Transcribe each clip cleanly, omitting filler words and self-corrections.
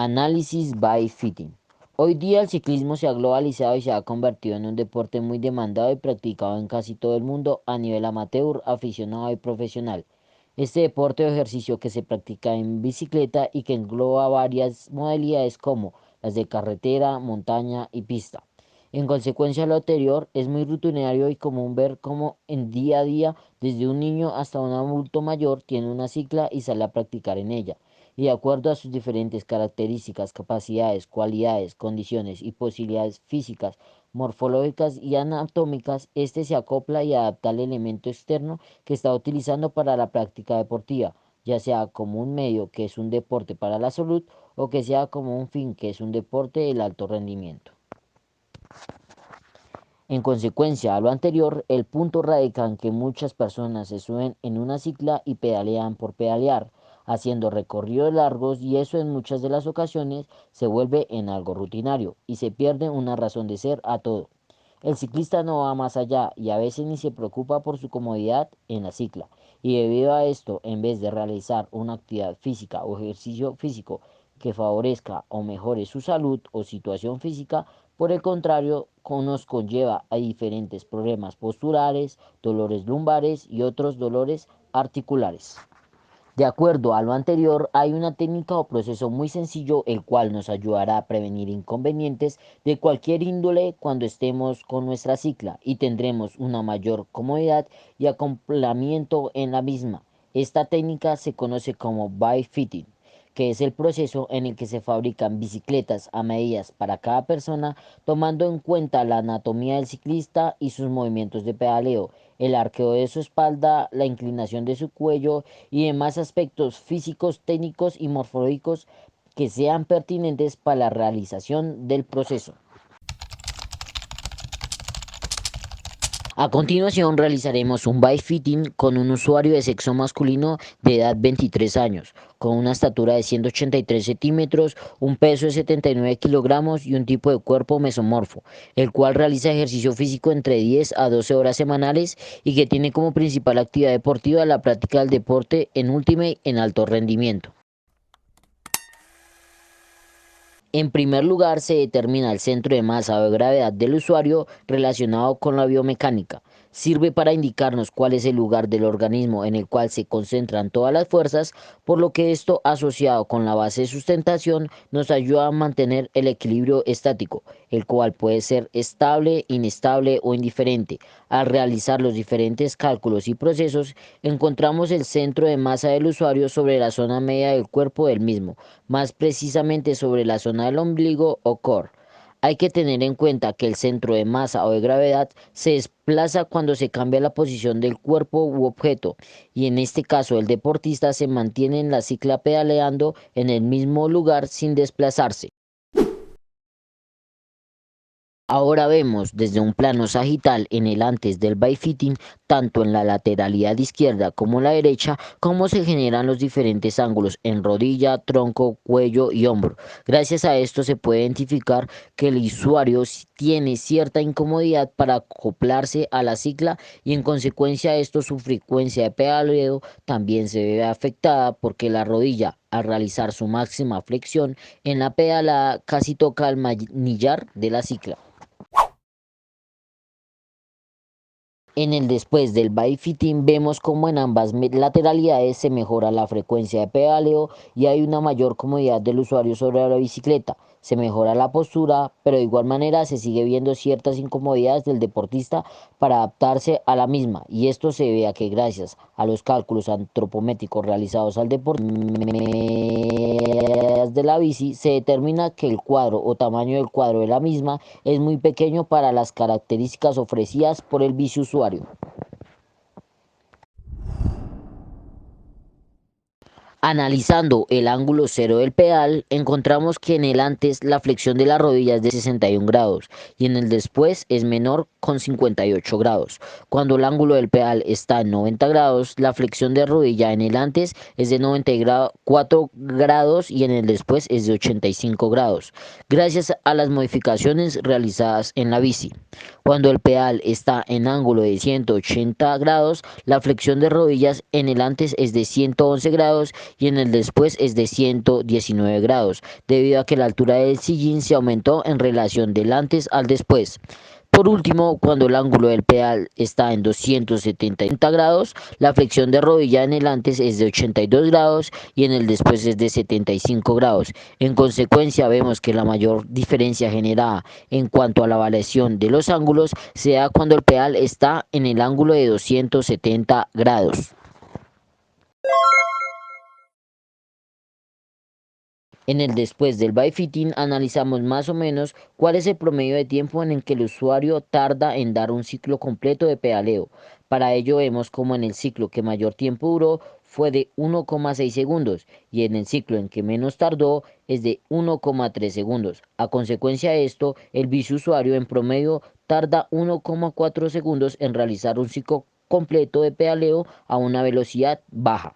Análisis by Fitting. Hoy día el ciclismo se ha globalizado y se ha convertido en un deporte muy demandado y practicado en casi todo el mundo a nivel amateur, aficionado y profesional. Este deporte o ejercicio que se practica en bicicleta y que engloba varias modalidades como las de carretera, montaña y pista. En consecuencia de lo anterior, es muy rutinario y común ver cómo en día a día, desde un niño hasta un adulto mayor, tiene una cicla y sale a practicar en ella y de acuerdo a sus diferentes características, capacidades, cualidades, condiciones y posibilidades físicas, morfológicas y anatómicas, este se acopla y adapta al elemento externo que está utilizando para la práctica deportiva, ya sea como un medio que es un deporte para la salud o que sea como un fin que es un deporte del alto rendimiento. En consecuencia a lo anterior, el punto radica en que muchas personas se suben en una cicla y pedalean por pedalear, haciendo recorridos largos y eso en muchas de las ocasiones se vuelve en algo rutinario y se pierde una razón de ser a todo. El ciclista no va más allá y a veces ni se preocupa por su comodidad en la cicla y debido a esto, en vez de realizar una actividad física o ejercicio físico que favorezca o mejore su salud o situación física, por el contrario, nos conlleva a diferentes problemas posturales, dolores lumbares y otros dolores articulares. De acuerdo a lo anterior, hay una técnica o proceso muy sencillo el cual nos ayudará a prevenir inconvenientes de cualquier índole cuando estemos con nuestra cicla y tendremos una mayor comodidad y acoplamiento en la misma. Esta técnica se conoce como bike fitting, que es el proceso en el que se fabrican bicicletas a medidas para cada persona, tomando en cuenta la anatomía del ciclista y sus movimientos de pedaleo, el arqueo de su espalda, la inclinación de su cuello y demás aspectos físicos, técnicos y morfológicos que sean pertinentes para la realización del proceso. A continuación realizaremos un bike fitting con un usuario de sexo masculino de edad 23 años, con una estatura de 183 centímetros, un peso de 79 kilogramos y un tipo de cuerpo mesomorfo, el cual realiza ejercicio físico entre 10 a 12 horas semanales y que tiene como principal actividad deportiva la práctica del deporte en ultimate en alto rendimiento. En primer lugar, se determina el centro de masa o de gravedad del usuario relacionado con la biomecánica. Sirve para indicarnos cuál es el lugar del organismo en el cual se concentran todas las fuerzas, por lo que esto asociado con la base de sustentación nos ayuda a mantener el equilibrio estático, el cual puede ser estable, inestable o indiferente. Al realizar los diferentes cálculos y procesos, encontramos el centro de masa del usuario sobre la zona media del cuerpo del mismo, más precisamente sobre la zona del ombligo o core. Hay que tener en cuenta que el centro de masa o de gravedad se desplaza cuando se cambia la posición del cuerpo u objeto, y en este caso el deportista se mantiene en la cicla pedaleando en el mismo lugar sin desplazarse. Ahora vemos desde un plano sagital en el antes del bike fitting, tanto en la lateralidad izquierda como la derecha, cómo se generan los diferentes ángulos en rodilla, tronco, cuello y hombro. Gracias a esto se puede identificar que el usuario tiene cierta incomodidad para acoplarse a la cicla y en consecuencia de esto su frecuencia de pedaleo también se ve afectada porque la rodilla al realizar su máxima flexión en la pedalada casi toca el manillar de la cicla. En el después del bike fitting vemos como en ambas lateralidades se mejora la frecuencia de pedaleo y hay una mayor comodidad del usuario sobre la bicicleta. Se mejora la postura, pero de igual manera se sigue viendo ciertas incomodidades del deportista para adaptarse a la misma y esto se ve a que gracias a los cálculos antropométricos realizados al deporte de la bici se determina que el cuadro o tamaño del cuadro de la misma es muy pequeño para las características ofrecidas por el biciusuario. Analizando el ángulo cero del pedal, encontramos que en el antes la flexión de la rodilla es de 61 grados y en el después es menor con 58 grados. Cuando el ángulo del pedal está en 90 grados, la flexión de rodilla en el antes es de 94 grados y en el después es de 85 grados, gracias a las modificaciones realizadas en la bici. Cuando el pedal está en ángulo de 180 grados, la flexión de rodillas en el antes es de 111 grados y en el después es de 119 grados, debido a que la altura del sillín se aumentó en relación del antes al después. Por último, cuando el ángulo del pedal está en 270 grados, la flexión de rodilla en el antes es de 82 grados y en el después es de 75 grados. En consecuencia, vemos que la mayor diferencia generada en cuanto a la variación de los ángulos se da cuando el pedal está en el ángulo de 270 grados. En el después del bike fitting analizamos más o menos cuál es el promedio de tiempo en el que el usuario tarda en dar un ciclo completo de pedaleo. Para ello vemos como en el ciclo que mayor tiempo duró fue de 1,6 segundos y en el ciclo en que menos tardó es de 1,3 segundos. A consecuencia de esto, el biciusuario en promedio tarda 1,4 segundos en realizar un ciclo completo de pedaleo a una velocidad baja.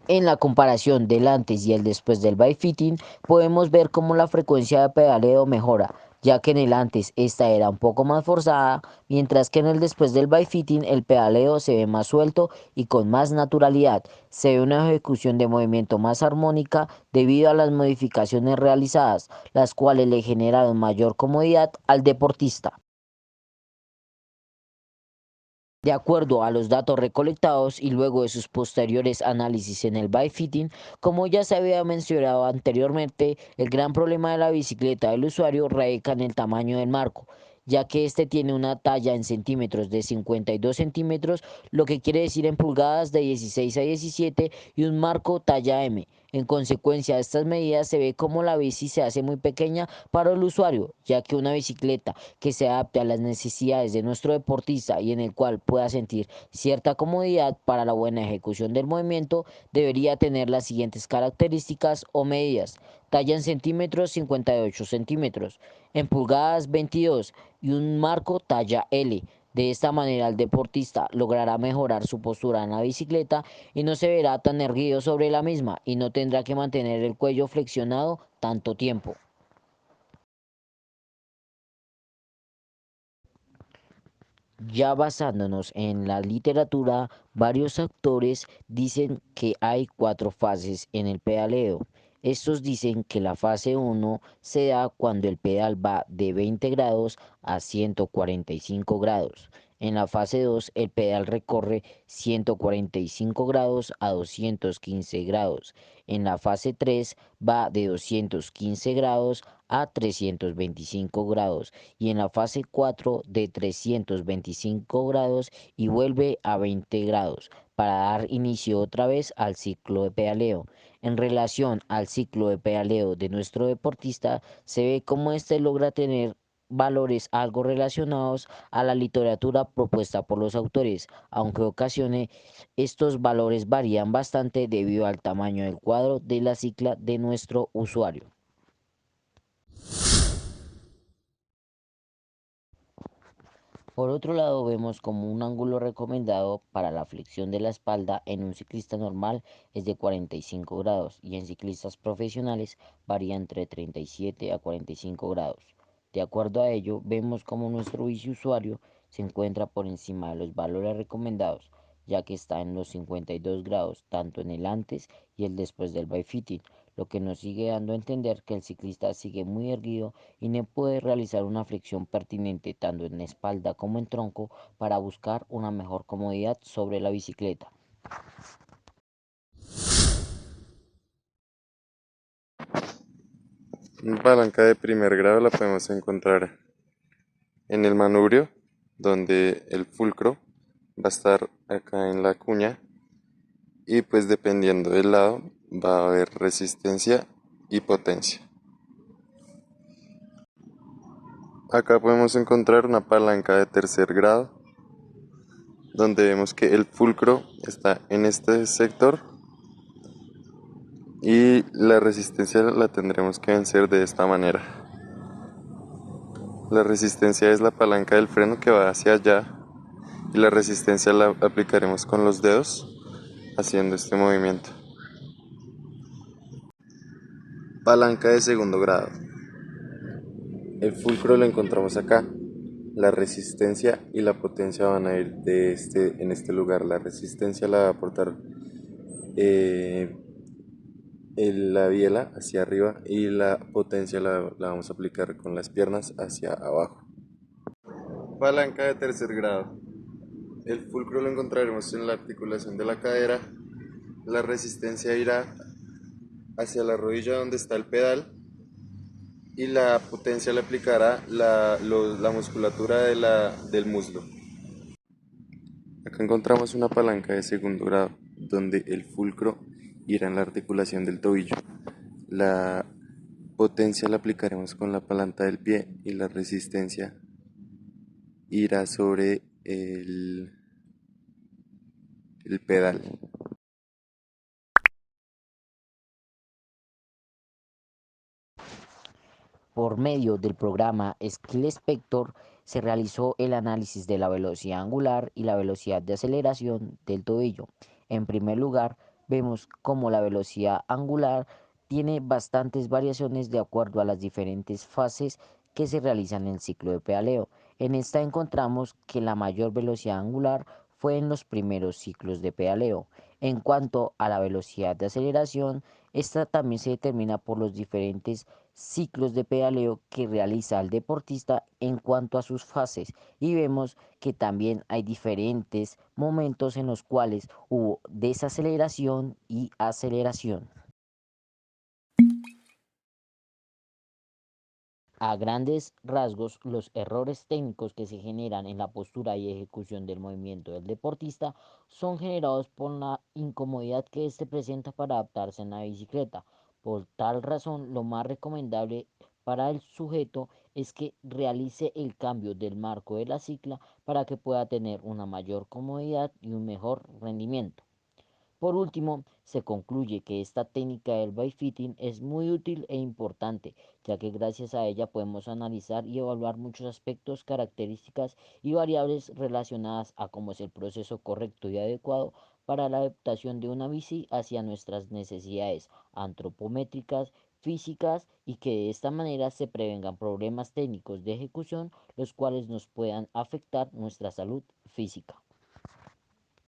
En la comparación del antes y el después del bike fitting, podemos ver cómo la frecuencia de pedaleo mejora, ya que en el antes esta era un poco más forzada, mientras que en el después del bike fitting el pedaleo se ve más suelto y con más naturalidad. Se ve una ejecución de movimiento más armónica debido a las modificaciones realizadas, las cuales le generaron mayor comodidad al deportista. De acuerdo a los datos recolectados y luego de sus posteriores análisis en el bike fitting, como ya se había mencionado anteriormente, el gran problema de la bicicleta del usuario radica en el tamaño del marco, ya que este tiene una talla en centímetros de 52 centímetros, lo que quiere decir en pulgadas de 16 a 17 y un marco talla M. En consecuencia de estas medidas se ve como la bici se hace muy pequeña para el usuario, ya que una bicicleta que se adapte a las necesidades de nuestro deportista y en el cual pueda sentir cierta comodidad para la buena ejecución del movimiento, debería tener las siguientes características o medidas. Talla en centímetros 58 centímetros, en pulgadas 22 y un marco talla L. De esta manera el deportista logrará mejorar su postura en la bicicleta y no se verá tan erguido sobre la misma y no tendrá que mantener el cuello flexionado tanto tiempo. Ya basándonos en la literatura, varios autores dicen que hay cuatro fases en el pedaleo. Estos dicen que la fase uno se da cuando el pedal va de 20 grados a 145 grados. En la fase 2 el pedal recorre 145 grados a 215 grados. En la fase 3 va de 215 grados a 325 grados y en la fase 4 de 325 grados y vuelve a 20 grados para dar inicio otra vez al ciclo de pedaleo. En relación al ciclo de pedaleo de nuestro deportista, se ve cómo éste logra tener valores algo relacionados a la literatura propuesta por los autores, aunque en ocasiones estos valores varían bastante debido al tamaño del cuadro de la cicla de nuestro usuario. Por otro lado, vemos como un ángulo recomendado para la flexión de la espalda en un ciclista normal es de 45 grados y en ciclistas profesionales varía entre 37 a 45 grados. De acuerdo a ello, vemos como nuestro bici usuario se encuentra por encima de los valores recomendados, ya que está en los 52 grados tanto en el antes y el después del bike fitting, lo que nos sigue dando a entender que el ciclista sigue muy erguido y no puede realizar una flexión pertinente tanto en espalda como en tronco para buscar una mejor comodidad sobre la bicicleta. Una palanca de primer grado la podemos encontrar en el manubrio, donde el fulcro va a estar acá en la cuña y pues dependiendo del lado va a haber resistencia y potencia. Acá podemos encontrar una palanca de tercer grado, donde vemos que el fulcro está en este sector y la resistencia la tendremos que vencer de esta manera. La resistencia es la palanca del freno que va hacia allá y la resistencia la aplicaremos con los dedos haciendo este movimiento. Palanca de segundo grado. El fulcro lo encontramos acá la resistencia y la potencia van a ir en este lugar. La resistencia la va a aportar eh, la biela hacia arriba y la potencia la vamos a aplicar con las piernas hacia abajo. Palanca de tercer grado. El fulcro lo encontraremos en la articulación de la cadera. La resistencia irá hacia la rodilla donde está el pedal y la potencia le aplicará la musculatura del muslo. Acá encontramos una palanca de segundo grado donde el fulcro irá en la articulación del tobillo. La potencia la aplicaremos con la palanca del pie y la resistencia irá sobre el pedal. Por medio del programa Skill Spector se realizó el análisis de la velocidad angular y la velocidad de aceleración del tobillo. En primer lugar, vemos cómo la velocidad angular tiene bastantes variaciones de acuerdo a las diferentes fases que se realizan en el ciclo de pedaleo. En esta encontramos que la mayor velocidad angular fue en los primeros ciclos de pedaleo. En cuanto a la velocidad de aceleración, esta también se determina por los diferentes ciclos de pedaleo que realiza el deportista en cuanto a sus fases, y vemos que también hay diferentes momentos en los cuales hubo desaceleración y aceleración. A grandes rasgos, los errores técnicos que se generan en la postura y ejecución del movimiento del deportista son generados por la incomodidad que éste presenta para adaptarse en la bicicleta. Por tal razón, lo más recomendable para el sujeto es que realice el cambio del marco de la cicla para que pueda tener una mayor comodidad y un mejor rendimiento. Por último, se concluye que esta técnica del bike fitting es muy útil e importante, ya que gracias a ella podemos analizar y evaluar muchos aspectos, características y variables relacionadas a cómo es el proceso correcto y adecuado para la adaptación de una bici hacia nuestras necesidades antropométricas, físicas, y que de esta manera se prevengan problemas técnicos de ejecución los cuales nos puedan afectar nuestra salud física.